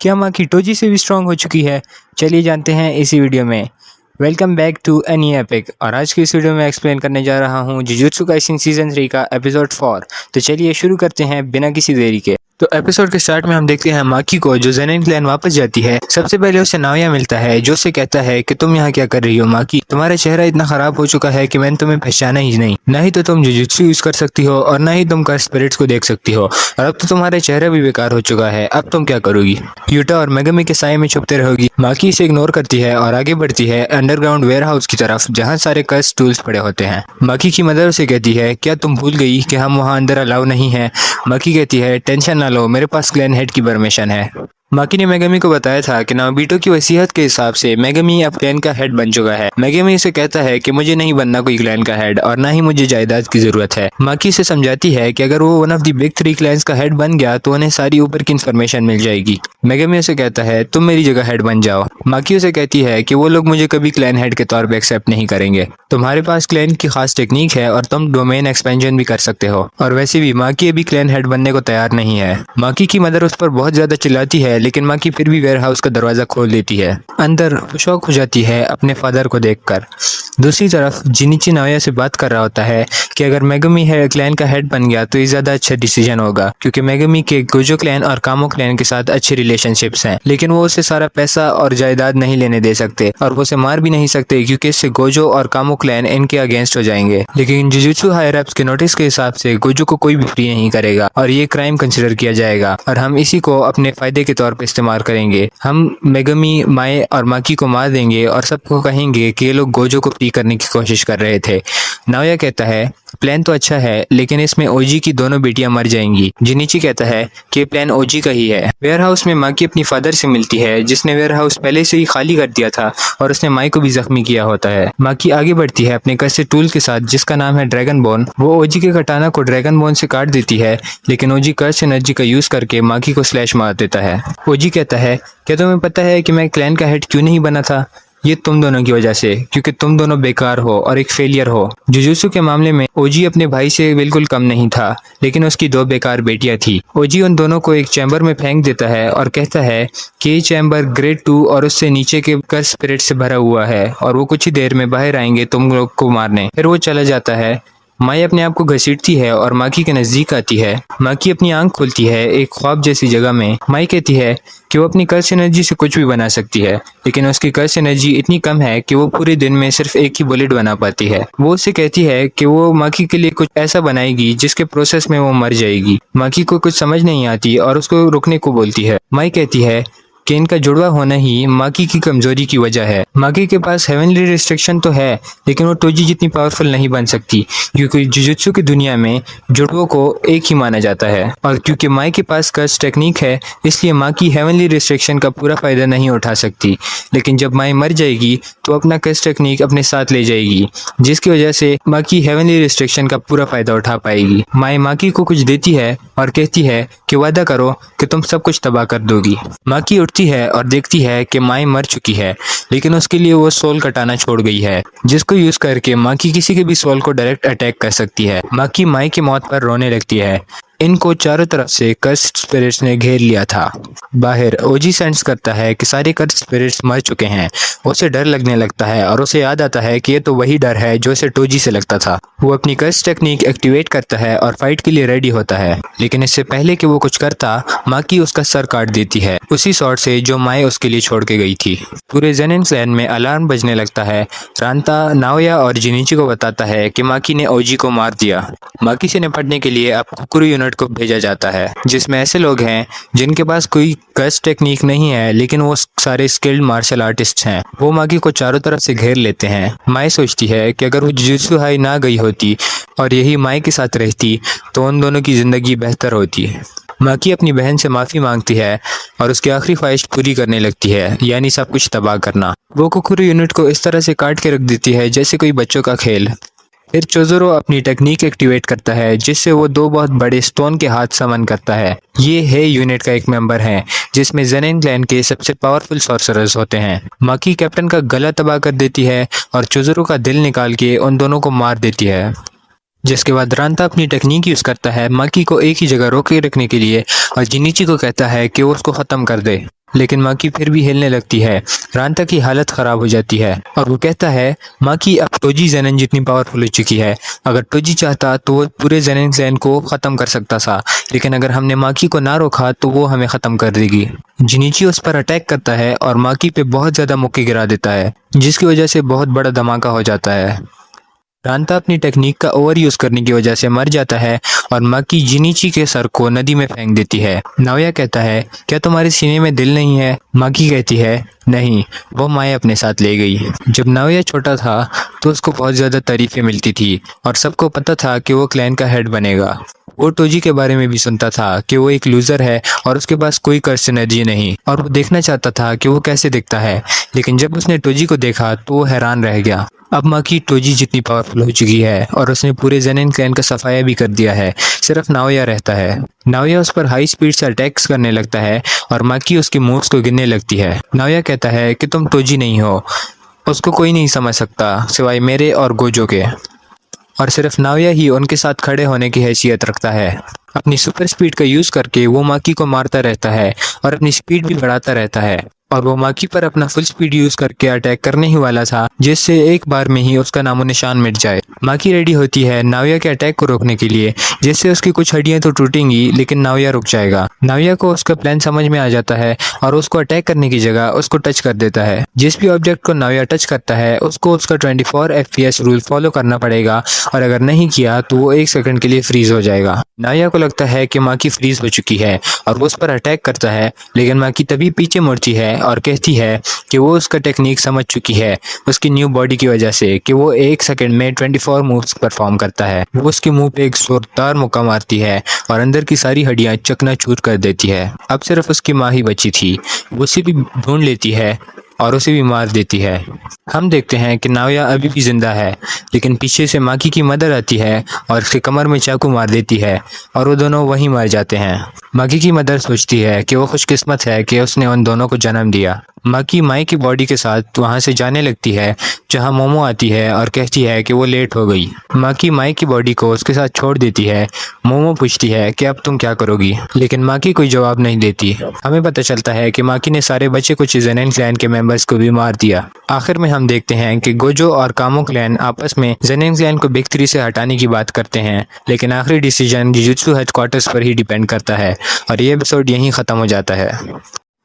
क्या माकी टोजी से भी स्ट्रांग हो चुकी है? चलिए जानते हैं इसी वीडियो में। Welcome back to a new epic. और आज की इस वीडियो में एक्सप्लेन करने जा रहा हूँ जुजुत्सु काइसेन सीजन 3 का एपिसोड 4। तो चलिए शुरू करते हैं बिना किसी देरी के। तो एपिसोड के स्टार्ट में हम देखते हैं माकी को जो ज़ेनिन क्लैन वापस जाती है। सबसे पहले उसे नाओया मिलता है जो उसे कहता है कि तुम यहाँ क्या कर रही हो माकी, तुम्हारा चेहरा इतना खराब हो चुका है कि मैंने तुम्हें पहचाना ही नहीं। ना ही तो तुम जुजुत्सु यूज कर सकती हो और ना ही तुम कर्स स्पिरिट्स को देख सकती हो, और अब तो तुम्हारा चेहरा भी बेकार हो चुका है। अब तुम क्या करोगी? यूटा और मेगमी के साये में छुपते रहोगी? माकी इसे इग्नोर करती है और आगे बढ़ती है अंडरग्राउंड वेयरहाउस की तरफ जहाँ सारे कर्स टूल्स पड़े होते हैं। माकी की मदर उसे कहती है क्या तुम भूल गई कि हम वहाँ अंदर अलाउ नहीं है? माकी कहती है टेंशन ना लो, मेरे पास क्लैन हेड की परमिशन है। माकी ने मेगमी को बताया था कि नाओबिटो की वसीयत के हिसाब से मेगमी अब क्लैन का हेड बन चुका है। मेगमी उसे कहता है कि मुझे नहीं बनना कोई क्लैन का हेड और ना ही मुझे जायदाद की जरूरत है। माकी से समझाती है कि अगर वो one of the big 3 clans का हेड बन गया तो उन्हें सारी ऊपर की इन्फॉर्मेशन मिल जाएगी। मेगमी उसे कहता है तुम मेरी जगह हेड बन जाओ। माकी उसे कहती है कि वो लोग मुझे कभी क्लैन हेड के तौर पे एक्सेप्ट नहीं करेंगे। तुम्हारे पास क्लैन की खास टेक्निक है और तुम डोमेन एक्सपेंशन भी कर सकते हो, और वैसे भी माकी अभी क्लैन हेड बनने को तैयार नहीं है। माकी की मदर उस पर बहुत ज्यादा चिल्लाती है, लेकिन माकी फिर भी वेयरहाउस का दरवाजा खोल देती है। अंदर शॉक हो जाती है अपने फादर को देखकर। दूसरी तरफ जिनिची नाओया से बात कर रहा होता है कि अगर मेगमी है क्लैन का हेड बन गया तो ये ज्यादा अच्छा डिसीजन होगा, क्योंकि मेगमी के गोजो क्लैन और कामो क्लैन के साथ अच्छे रिलेशनशिप्स हैं, लेकिन वो उसे सारा पैसा और जायदाद नहीं लेने दे सकते और वो उसे मार भी नहीं सकते क्योंकि इससे गोजो और कामो क्लैन इनके अगेंस्ट हो जाएंगे। लेकिन जुजुत्सु हायर अप्स के नोटिस के हिसाब से गोजो को कोई भी फ्री नहीं करेगा और ये क्राइम कंसिडर किया जाएगा, और हम इसी को अपने फायदे के तौर पर इस्तेमाल करेंगे। हम मेगमी, माए और माकी को मार देंगे और सबको कहेंगे कि ये लोग गोजो को फ्री करने की कोशिश कर रहे थे। नाओया कहता है प्लान तो अच्छा है, लेकिन इसमें ओजी की दोनों बेटियां मर जाएंगी। जिनिची कहता है कि प्लान ओजी का ही है। वेयरहाउस में माकी अपनी फादर से मिलती है जिसने वेयरहाउस पहले से ही खाली कर दिया था और उसने माई को भी जख्मी किया होता है। माकी आगे बढ़ती है अपने कसे टूल के साथ जिसका नाम है ड्रैगन बोन। वो ओजी के कटाना को ड्रैगन बोन से काट देती है, लेकिन ओजी कर्स एनर्जी का यूज करके माकी को स्लैश मार देता है। ओजी कहता है क्या तुम्हें पता है कि मैं क्लैन का हेड क्यों नहीं बना था? ये तुम दोनों की वजह से, क्योंकि तुम दोनों बेकार हो और एक फेलियर हो। जुजुत्सु के मामले में ओजी अपने भाई से बिल्कुल कम नहीं था, लेकिन उसकी 2 बेकार बेटियां थी। ओजी उन दोनों को एक चैम्बर में फेंक देता है और कहता है कि ये चैम्बर ग्रेड 2 और उससे नीचे के कर्स स्पिरिट से भरा हुआ है और वो कुछ ही देर में बाहर आएंगे तुम लोग को मारने। फिर वो चला जाता है। माई अपने आप को घसीटती है और माकी के नजदीक आती है। माकी अपनी आंख खोलती है एक ख्वाब जैसी जगह में। माई कहती है कि वो अपनी कर्स एनर्जी से कुछ भी बना सकती है, लेकिन उसकी कर्स एनर्जी इतनी कम है कि वो पूरे दिन में सिर्फ एक ही बुलेट बना पाती है। वो उससे कहती है कि वो माकी के लिए कुछ ऐसा बनाएगी जिसके प्रोसेस में वो मर जाएगी। माकी को कुछ समझ नहीं आती और उसको रुकने को बोलती है। माई कहती है कि इनका जुड़वा होना ही माकी की कमजोरी की वजह है। माकी के पास हेवनली रिस्ट्रिक्शन तो है, लेकिन वो टोजी जितनी पावरफुल नहीं बन सकती, क्योंकि जुजुत्सु की दुनिया में जुड़वों को एक ही माना जाता है, और क्योंकि माई के पास कर्स टेक्निक है इसलिए माकी हेवनली रिस्ट्रिक्शन का पूरा फायदा नहीं उठा सकती। लेकिन जब माई मर जाएगी तो अपना कर्स टेक्निक अपने साथ ले जाएगी, जिसकी वजह से माकी हेवनली रिस्ट्रिक्शन का पूरा फायदा उठा पाएगी। माई माकी को कुछ देती है और कहती है कि वादा करो कि तुम सब कुछ तबाह कर दोगी। माकी उठती है और देखती है कि माई मर चुकी है, लेकिन उसके लिए वो सोल कटाना छोड़ गई है, जिसको यूज करके माकी किसी के भी सोल को डायरेक्ट अटैक कर सकती है। माकी माई की मौत पर रोने लगती है। इनको चारों तरफ से कर्स्ड स्पिरिट्स ने घेर लिया था। बाहर ओजी सेंस करता है कि सारे कर्स्ड स्पिरिट्स मर चुके हैं। उसे डर लगने लगता है और उसे याद आता है कि ये तो वही डर है जो उसे टोजी से लगता था। वो अपनी कर्स टेक्निक एक्टिवेट करता है और फाइट के लिए रेडी होता है, लेकिन इससे पहले कि वो कुछ करता माकी उसका सर काट देती है, उसी सॉर्ट से जो माई उसके लिए छोड़ के गई थी। पूरे ज़ेनिन क्लैन में अलार्म बजने लगता है। रांता नाओया और जिनिची को बताता है कि माकी ने ओजी को मार दिया। माकी से निपटने के लिए अब कुकुरु यूनिट को भेजा जाता है, जिसमें ऐसे लोग हैं जिनके पास कोई कर्स टेक्निक नहीं है, लेकिन वो सारे स्किल्ड मार्शल आर्टिस्ट हैं। वो माकी को चारों तरफ से घेर लेते हैं। माई सोचती है कि अगर वो जुजुत्सु हाई ना गई होती और यही माई के साथ रहती तो उन दोनों की जिंदगी बेहतर होती। माकी अपनी बहन से माफी मांगती है और उसकी आखिरी ख्वाहिश पूरी करने लगती है, यानी सब कुछ तबाह करना। वो कुकुरु यूनिट को इस तरह से काट के रख देती है जैसे कोई बच्चों का खेल। फिर चोजोरो अपनी टेक्निक एक्टिवेट करता है जिससे वो 2 बहुत बड़े स्टोन के हाथ समन करता है। ये है यूनिट का एक मेंबर है जिसमें ज़ेनिन क्लैन के सबसे पावरफुल सॉर्सरर्स होते हैं। माकी कैप्टन का गला तबाह कर देती है और चोजोरो का दिल निकाल के उन दोनों को मार देती है, जिसके बाद रांता अपनी टेक्निक यूज करता है माकी को एक ही जगह रोके रखने के लिए और जिनिची को कहता है कि वो उसको खत्म कर दे। लेकिन माकी फिर भी हिलने लगती है। रांता की हालत ख़राब हो जाती है और वो कहता है माकी अब टोजी ज़ेनिन जितनी पावरफुल हो चुकी है। अगर टोजी चाहता तो वो पूरे ज़ेनिन क्लैन को ख़त्म कर सकता था, लेकिन अगर हमने माकी को ना रोका तो वो हमें ख़त्म कर देगी। जिनिची उस पर अटैक करता है और माकी पे बहुत ज़्यादा मुक्के गिरा देता है, जिसकी वजह से बहुत बड़ा धमाका हो जाता है। रांता अपनी टेक्निक का ओवर यूज करने की वजह से मर जाता है और माकी जिनिची के सर को नदी में फेंक देती है। नाओया कहता है क्या तुम्हारे सीने में दिल नहीं है? माकी कहती है नहीं, वो माए अपने साथ ले गई। जब नाओया छोटा था तो उसको बहुत ज्यादा तारीफें मिलती थी और सबको पता था कि वो क्लैन का हेड बनेगा। वो टोजी के बारे में भी सुनता था कि वो एक लूजर है और उसके पास कोई कर्स एनर्जी नहीं, और वो देखना चाहता था कि वो कैसे दिखता है। लेकिन जब उसने टोजी को देखा तो वो हैरान रह गया। अब माकी टोजी जितनी पावरफुल हो चुकी है और उसने पूरे ज़ेनिन क्लैन का सफाया भी कर दिया है। सिर्फ नाओया रहता है। नाओया उस पर हाई स्पीड से अटैक्स करने लगता है और माकी उसकी मूव्स को गिनने लगती है। नाओया कहता है कि तुम टोजी नहीं हो, उसको कोई नहीं समझ सकता सिवाय मेरे और गोजो के, और सिर्फ नाओया ही उनके साथ खड़े होने की हैसियत रखता है। अपनी सुपर स्पीड का यूज करके वो माकी को मारता रहता है और अपनी स्पीड भी बढ़ाता रहता है, और वो माकी पर अपना फुल स्पीड यूज करके अटैक करने ही वाला था जिससे एक बार में ही उसका नामो निशान मिट जाए। माकी रेडी होती है नाओया के अटैक को रोकने के लिए, जिससे उसकी कुछ हड्डियां तो टूटेंगी लेकिन नाओया रुक जाएगा। नाओया को उसका प्लान समझ में आ जाता है और उसको अटैक करने की जगह उसको टच कर देता है। जिस भी ऑब्जेक्ट को नाओया टच करता है उसको उसका 24 FPS रूल फॉलो करना पड़ेगा, और अगर नहीं किया तो वो 1 सेकंड के लिए फ्रीज हो जाएगा। नाओया को लगता है कि माकी फ्रीज हो चुकी है और वो उस पर अटैक करता है, लेकिन माकी तभी पीछे मुड़ती है और कहती है कि वो उसका टेक्निक समझ चुकी है उसकी न्यू बॉडी की वजह से, कि वो 1 सेकंड में 24 मूव्स परफॉर्म करता है। वो उसके मुंह पे एक जोरदार मुक्का मारती है और अंदर की सारी हड्डियां चकनाचूर कर देती है। अब सिर्फ उसकी माँ ही बची थी। वो उसे भी ढूंढ लेती है और उसे भी मार देती है। हम देखते हैं कि नाओया अभी भी जिंदा है, लेकिन पीछे से माकी की मदर आती है और उसके कमर में चाकू मार देती है और वो दोनों वहीं मर जाते हैं। माकी की मदर सोचती है कि वो खुशकिस्मत है कि उसने उन दोनों को जन्म दिया। माकी माई की बॉडी के साथ वहां से जाने लगती है, जहां मोमो आती है और कहती है कि वो लेट हो गई। माकी माई की बॉडी को उसके साथ छोड़ देती है। मोमो पूछती है कि अब तुम क्या करोगी, लेकिन माकी कोई जवाब नहीं देती। हमें पता चलता है कि माकी ने सारे बचे कुछ ज़ेनिन क्लैन के मेंबर्स को भी मार दिया। आखिर में हम देखते हैं कि गोजो और कामो क्लैन आपस में ज़ेनिन क्लैन को बिग 3 से हटाने की बात करते हैं, लेकिन आखिरी डिसीजन जुजुत्सु हेडक्वार्टर्स पर ही डिपेंड करता है, और ये एपिसोड यहीं ख़त्म हो जाता है।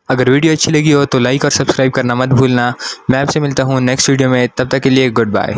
अगर वीडियो अच्छी लगी हो तो लाइक और सब्सक्राइब करना मत भूलना। मैं आपसे मिलता हूँ नेक्स्ट वीडियो में, तब तक के लिए गुड बाय।